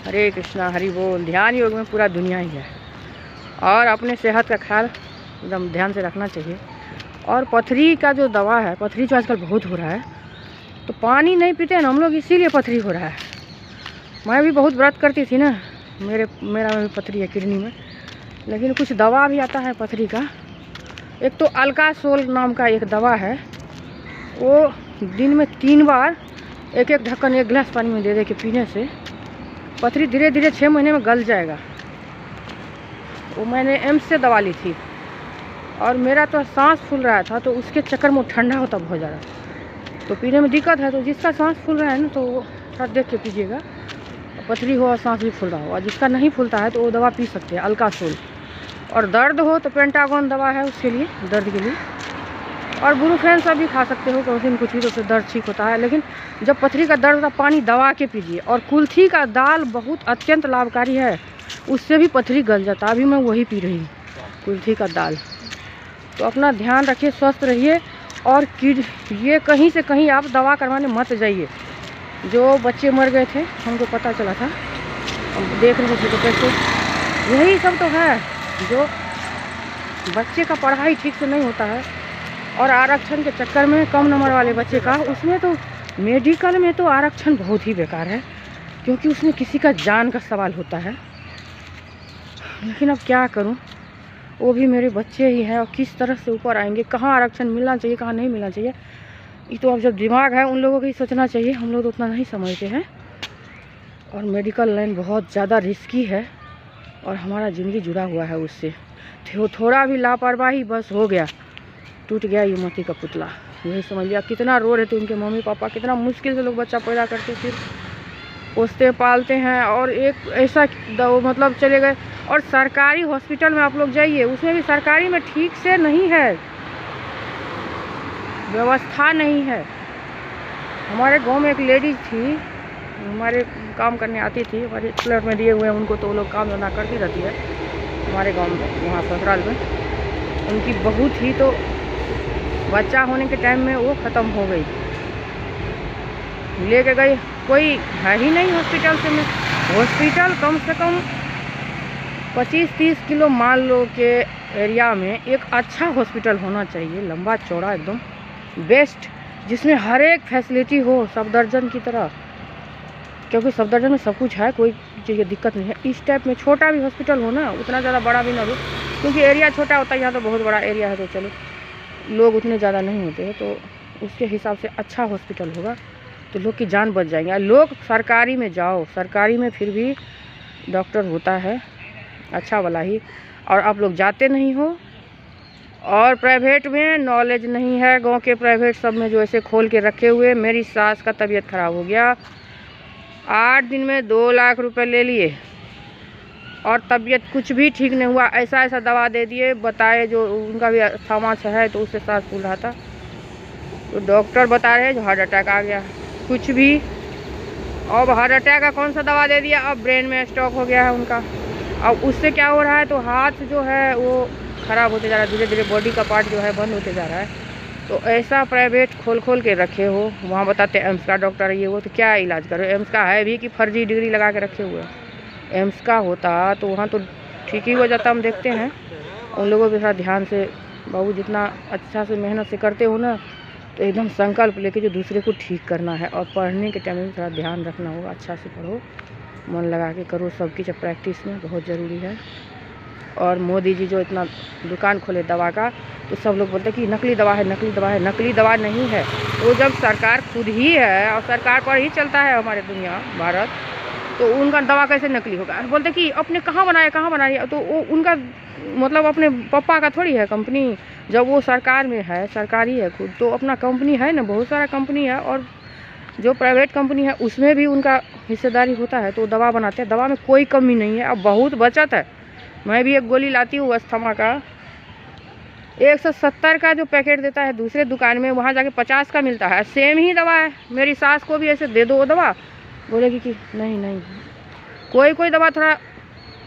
हरे कृष्णा हरि बोल। ध्यान योग में पूरा दुनिया ही है और अपने सेहत का ख्याल एकदम ध्यान से रखना चाहिए। और पथरी का जो दवा है, पथरी जो आजकल बहुत हो रहा है, तो पानी नहीं पीते हैं ना हम लोग, इसीलिए पथरी हो रहा है। मैं भी बहुत व्रत करती थी ना, मेरा भी पथरी है किडनी में, लेकिन कुछ दवा भी आता है पथरी का। एक तो अल्कासोल नाम का एक दवा है, वो दिन में 3 बार एक ढक्कन 1 गिलास पानी में दे के पीने से पथरी धीरे धीरे 6 महीने में गल जाएगा। वो मैंने एम्स से दवा ली थी और मेरा तो सांस फूल रहा था, तो उसके चक्कर में ठंडा होता बहुत ज़्यादा, तो पीने में दिक्कत है। तो जिसका सांस फूल रहा है ना, तो वो थोड़ा देख के पीजिएगा। पथरी हो और सांस भी फूल रहा हो, और जिसका नहीं फूलता है तो वो दवा पी सकते हैं, अल्कासोल। और दर्द हो तो पेंटागॉन दवा है उसके लिए, दर्द के लिए। और ब्रूफेन सब भी खा सकते हो, क्रोसिन कुछ भी, तो उससे दर्द ठीक होता है। लेकिन जब पथरी का दर्द होता है, पानी दबा के पीजिए। और कुल्थी का दाल बहुत अत्यंत लाभकारी है, उससे भी पथरी गल जाता है। अभी मैं वही पी रही हूँ, कुल्थी का दाल। तो अपना ध्यान रखिए, स्वस्थ रहिए। और ये कहीं से कहीं आप दवा करवाने मत जाइए। जो बच्चे मर गए थे, हमको पता चला था, हम देख रहे थे तो कैसे, यही सब तो है। जो बच्चे का पढ़ाई ठीक से नहीं होता है और आरक्षण के चक्कर में कम नंबर वाले बच्चे का, उसमें तो मेडिकल में तो आरक्षण बहुत ही बेकार है, क्योंकि उसमें किसी का जान का सवाल होता है। लेकिन अब क्या करूं, वो भी मेरे बच्चे ही हैं और किस तरह से ऊपर आएंगे, कहाँ आरक्षण मिलना चाहिए, कहाँ नहीं मिलना चाहिए, ये तो अब जब दिमाग है उन लोगों को ही सोचना चाहिए। हम लोग तो उतना नहीं समझते हैं। और मेडिकल लाइन बहुत ज़्यादा रिस्की है और हमारा ज़िंदगी जुड़ा हुआ है उससे। थोड़ा भी लापरवाही बस हो गया, टूट गया ये मोती का पुतला। यही समझ लिया। कितना रो रहे थे उनके मम्मी पापा, कितना मुश्किल से लोग बच्चा पैदा करते, फिर पोसते पालते हैं, और एक ऐसा मतलब चले गए। और सरकारी हॉस्पिटल में आप लोग जाइए, उसमें भी सरकारी में ठीक से नहीं है, व्यवस्था नहीं है। हमारे गांव में एक लेडीज थी, हमारे काम करने आती थी, हमारे फ्लैट में दिए हुए हैं उनको, तो वो लोग काम धंधा करती रहती है हमारे गांव में, वहाँ ससुराल में। उनकी बहू थी, तो बच्चा होने के टाइम में वो ख़त्म हो गई। लेके गई, कोई है ही नहीं हॉस्पिटल से। मैं हॉस्पिटल कम से कम 25-30 किलो मान लो के एरिया में एक अच्छा हॉस्पिटल होना चाहिए, लंबा चौड़ा एकदम बेस्ट, जिसमें हर एक फैसिलिटी हो, सफदरजन की तरह। क्योंकि सफदरजन में सब कुछ है, कोई चीज़ की दिक्कत नहीं है। इस टाइप में छोटा भी हॉस्पिटल हो ना, उतना ज़्यादा बड़ा भी ना हो, क्योंकि एरिया छोटा होता है। यहाँ तो बहुत बड़ा एरिया है, तो चलो लोग उतने ज़्यादा नहीं होते हैं, तो उसके हिसाब से अच्छा हॉस्पिटल होगा तो लोग की जान बच जाएंगे। लोग सरकारी में जाओ, सरकारी में फिर भी डॉक्टर होता है अच्छा वाला ही, और आप लोग जाते नहीं हो। और प्राइवेट में नॉलेज नहीं है, गांव के प्राइवेट सब में जो ऐसे खोल के रखे हुए। मेरी सास का तबीयत ख़राब हो गया, 8 दिन में 2 लाख रुपए ले लिए, और तबीयत कुछ भी ठीक नहीं हुआ। ऐसा ऐसा दवा दे दिए, बताए, जो उनका भी थमा है, तो उससे सांस फूल रहा था, तो डॉक्टर बता रहे हैं जो हार्ट अटैक आ गया। कुछ भी। अब हार्ट अटैक का कौन सा दवा दे दिया, अब ब्रेन में स्ट्रोक हो गया है उनका। अब उससे क्या हो रहा है, तो हाथ जो है वो ख़राब होते जा रहा है, धीरे धीरे बॉडी का पार्ट जो है बंद होते जा रहा है। तो ऐसा प्राइवेट खोल के रखे हो, वहाँ बताते एम्स का डॉक्टर ये वो, तो क्या इलाज करो। एम्स का है भी कि फर्जी डिग्री लगा के रखे हुए हैं। एम्स का होता तो वहाँ तो ठीक ही हो जाता। हम देखते हैं उन लोगों के साथ ध्यान से, बाबू जितना अच्छा से मेहनत से करते हो ना, तो एकदम संकल्प लेके जो दूसरे को ठीक करना है। और पढ़ने के टाइम में थोड़ा ध्यान रखना होगा, अच्छा से पढ़ो, मन लगा के करो, सब कुछ प्रैक्टिस में बहुत ज़रूरी है। और मोदी जी जो इतना दुकान खोले दवा का, तो सब लोग बोलते हैं कि नकली दवा है, नकली दवा है। नकली दवा नहीं है वो, जब सरकार खुद ही है और सरकार पर ही चलता है हमारे दुनिया भारत, तो उनका दवा कैसे नकली होगा। बोलते कि अपने कहाँ बनाया, कहाँ बनाया, तो वो उनका मतलब अपने पापा का थोड़ी है कंपनी। जब वो सरकार में है, सरकारी है खुद, तो अपना कंपनी है ना, बहुत सारा कंपनी है। और जो प्राइवेट कंपनी है उसमें भी उनका हिस्सेदारी होता है, तो दवा बनाते हैं। दवा में कोई कमी नहीं है, अब बहुत बचत है। मैं भी एक गोली लाती हूँ अस्थमा का, 170 का जो पैकेट देता है दूसरे दुकान में, वहाँ जाके 50 का मिलता है। सेम ही दवा है। मेरी सास को भी ऐसे दे दो वो दवा, बोलेगी कि नहीं। कोई दवा थोड़ा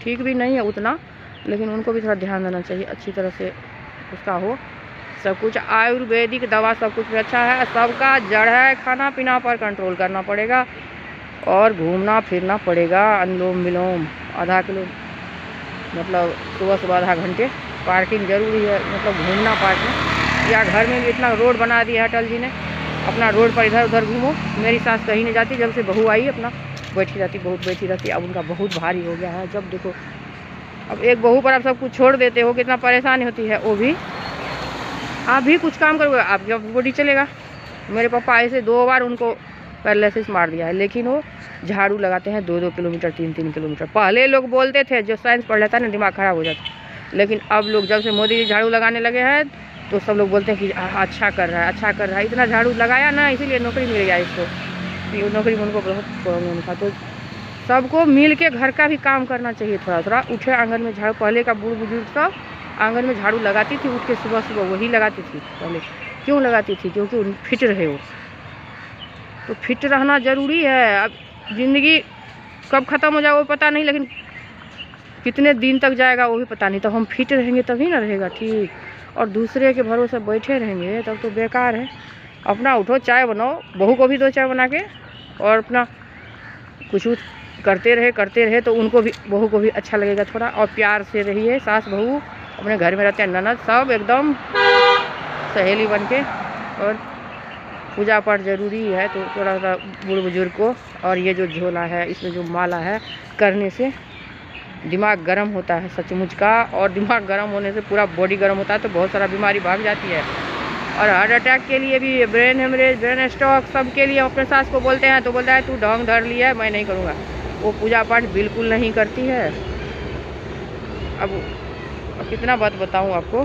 ठीक भी नहीं है उतना, लेकिन उनको भी थोड़ा ध्यान देना चाहिए, अच्छी तरह से उसका हो। सब कुछ आयुर्वेदिक दवा सब कुछ भी अच्छा है, सबका जड़ है, खाना पीना पर कंट्रोल करना पड़ेगा। और घूमना फिरना पड़ेगा, अनुलोम विलोम आधा किलो, मतलब सुबह सुबह आधा घंटे। पार्किंग जरूरी है, मतलब घूमना पार्क में, या घर में भी इतना रोड बना दिया है अटल जी ने, अपना रोड पर इधर उधर घूमो। मेरी सास कहीं नहीं जाती, जब से बहू आई अपना बैठी रहती, बहुत बैठी रहती। अब उनका बहुत भारी हो गया है, जब देखो अब एक बहू पर आप सब कुछ छोड़ देते हो, कितना परेशानी होती है। वो भी आप भी कुछ काम करोगे आपका बॉडी चलेगा। मेरे पापा ऐसे 2 बार उनको पैरालिसिस मार दिया है, लेकिन वो झाड़ू लगाते हैं 2-2 किलोमीटर 3-3 किलोमीटर। पहले लोग बोलते थे, जो साइंस पढ़ लेता है ना दिमाग खराब हो जाता, लेकिन अब लोग जब से मोदी जी झाड़ू लगाने लगे हैं तो सब लोग बोलते हैं कि अच्छा कर रहा है, अच्छा कर रहा है। इतना झाड़ू लगाया ना, इसीलिए नौकरी मिल गया इसको, ये नौकरी में उनको बहुत प्रॉब्लम था। तो सबको मिल के घर का भी काम करना चाहिए, थोड़ा थोड़ा। उठे आंगन में झाड़ू, पहले का बूढ़ बुजुर्ग सब आंगन में झाड़ू लगाती थी, उठ के सुबह सुबह वही लगाती थी पहले। क्यों लगाती थी? क्योंकि उन फिट रहे वो। तो फिट रहना ज़रूरी है। अब ज़िंदगी कब ख़त्म हो जाए वो पता नहीं, लेकिन कितने दिन तक जाएगा वो भी पता नहीं। तो हम फिट रहेंगे तभी ना रहेगा ठीक। और दूसरे के भरोसे बैठे रहेंगे तब तो बेकार है। अपना उठो, चाय बनाओ, बहू को भी दो चाय बना के, और अपना कुछ करते रहे तो उनको भी, बहू को भी अच्छा लगेगा थोड़ा। और प्यार से रहिए, सास बहू अपने घर में रहते हैं, ननद सब एकदम सहेली बन के। और पूजा पाठ ज़रूरी है, तो थोड़ा सा बूढ़ बुजुर्ग को। और ये जो झोला है, इसमें जो माला है, करने से दिमाग गर्म होता है सचमुच का। और दिमाग गर्म होने से पूरा बॉडी गर्म होता है, तो बहुत सारा बीमारी भाग जाती है। और हार्ट अटैक के लिए भी, ब्रेन हेमरेज, ब्रेन स्ट्रोक, सब के लिए अपने सास को बोलते हैं तो बोलता है तू ढंग धर लिया है, मैं नहीं करूँगा। वो पूजा पाठ बिल्कुल नहीं करती है। अब कितना बात बताऊँ आपको।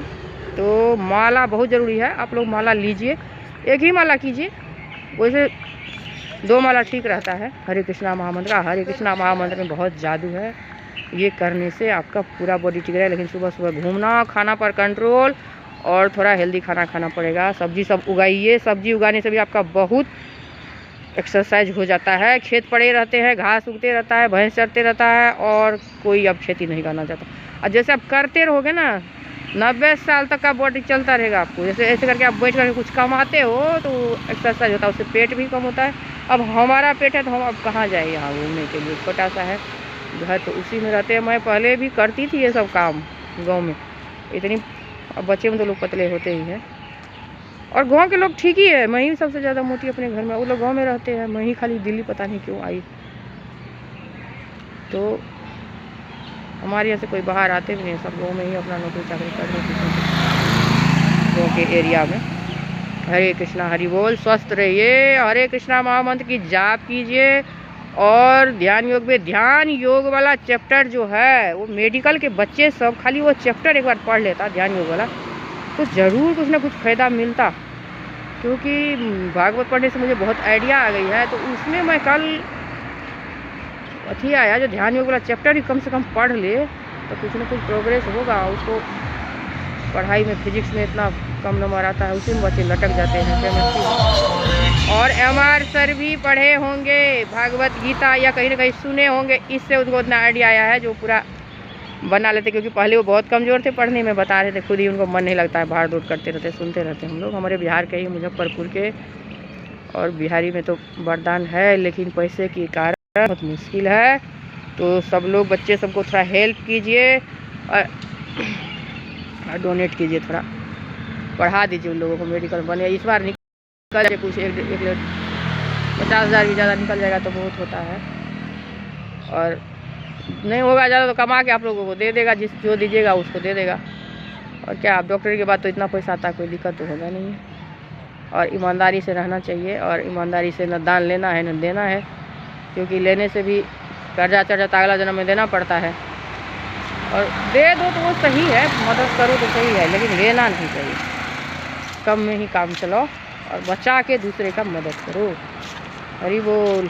तो माला बहुत ज़रूरी है, आप लोग माला लीजिए, एक ही माला कीजिए, वैसे 2 माला ठीक रहता है। हरे कृष्णा महामंत्र का, हरे कृष्णा महामंत्र में बहुत जादू है। ये करने से आपका पूरा बॉडी ठीक रहेगा। लेकिन सुबह सुबह घूमना, खाना पर कंट्रोल, और थोड़ा हेल्दी खाना खाना पड़ेगा। सब्जी सब उगाइए, सब्जी उगाने से भी आपका बहुत एक्सरसाइज हो जाता है। खेत पड़े रहते हैं, घास उगते रहता है, भैंस चरते रहता है, और कोई अब खेती नहीं करना चाहता। और जैसे आप करते रहोगे ना, 90 साल तक का बॉडी चलता रहेगा आपको। जैसे ऐसे करके आप बैठ करके कुछ कमाते हो तो एक्सरसाइज होता है, उससे पेट भी कम होता है। अब हमारा पेट है तो हम अब कहाँ जाए यहाँ घूमने के लिए, छोटा सा है घर, तो उसी में रहते हैं। मैं पहले भी करती थी ये सब काम गांव में, इतनी, अब बच्चे में तो लोग पतले होते ही हैं। और गांव के लोग ठीक ही है, मैं ही सबसे ज़्यादा मोटी अपने घर में, वो लोग गांव में रहते हैं, मैं ही खाली दिल्ली पता नहीं क्यों आई। तो हमारे यहाँ से कोई बाहर आते भी नहीं, सब गाँव में ही अपना नौकरी चाकरी करने की गाँव के एरिया में। हरे कृष्णा हरि बोल, स्वस्थ रहिए, हरे कृष्णा महामंत्र की जाप कीजिए। और ध्यान योग में, ध्यान योग वाला चैप्टर जो है, वो मेडिकल के बच्चे सब खाली वो चैप्टर एक बार पढ़ लेता ध्यान योग वाला, तो ज़रूर कुछ ना कुछ फ़ायदा मिलता। क्योंकि भागवत पढ़ने से मुझे बहुत आइडिया आ गई है। तो उसमें मैं कल अथी आया, जो ध्यान योग वाला चैप्टर ही कम से कम पढ़ ले तो कुछ ना कुछ प्रोग्रेस होगा। उसको पढ़ाई में, फिजिक्स में इतना कम नंबर आता है, उसी में बच्चे लटक जाते हैं। केमिस्ट्री और MR सर भी पढ़े होंगे भागवत गीता, या कहीं ना कहीं सुने होंगे, इससे उनको उतना आइडिया आया है जो पूरा बना लेते। क्योंकि पहले वो बहुत कमज़ोर थे पढ़ने में, बता रहे थे खुद ही, उनको मन नहीं लगता है, भाड़ दौड़ करते रहते, सुनते रहते। हम लोग हमारे बिहार के ही, मुजफ्फरपुर के, और बिहारी में तो वरदान है, लेकिन पैसे के कारण बहुत मुश्किल है। तो सब लोग, बच्चे सबको थोड़ा हेल्प कीजिए और डोनेट कीजिए, थोड़ा पढ़ा दीजिए उन लोगों को, मेडिकल बने। इस बार निकल जाए कुछ, एक 50,000 भी ज़्यादा निकल जाएगा तो बहुत होता है। और नहीं होगा ज़्यादा तो कमा के आप लोगों को दे देगा, जो दीजिएगा उसको दे देगा। और क्या, आप डॉक्टर के बाद तो इतना पैसा आता है, कोई दिक्कत तो होगा नहीं है। और ईमानदारी से रहना चाहिए, और ईमानदारी से न दान लेना है न देना है। क्योंकि लेने से भी कर्जा चढ़ जाता, अगला जन्म में देना पड़ता है। और दे दो तो वो सही है, मदद करो तो सही है, लेकिन लेना नहीं चाहिए। कम में ही काम चलाओ और बचा के दूसरे का मदद करो। हरि बोल।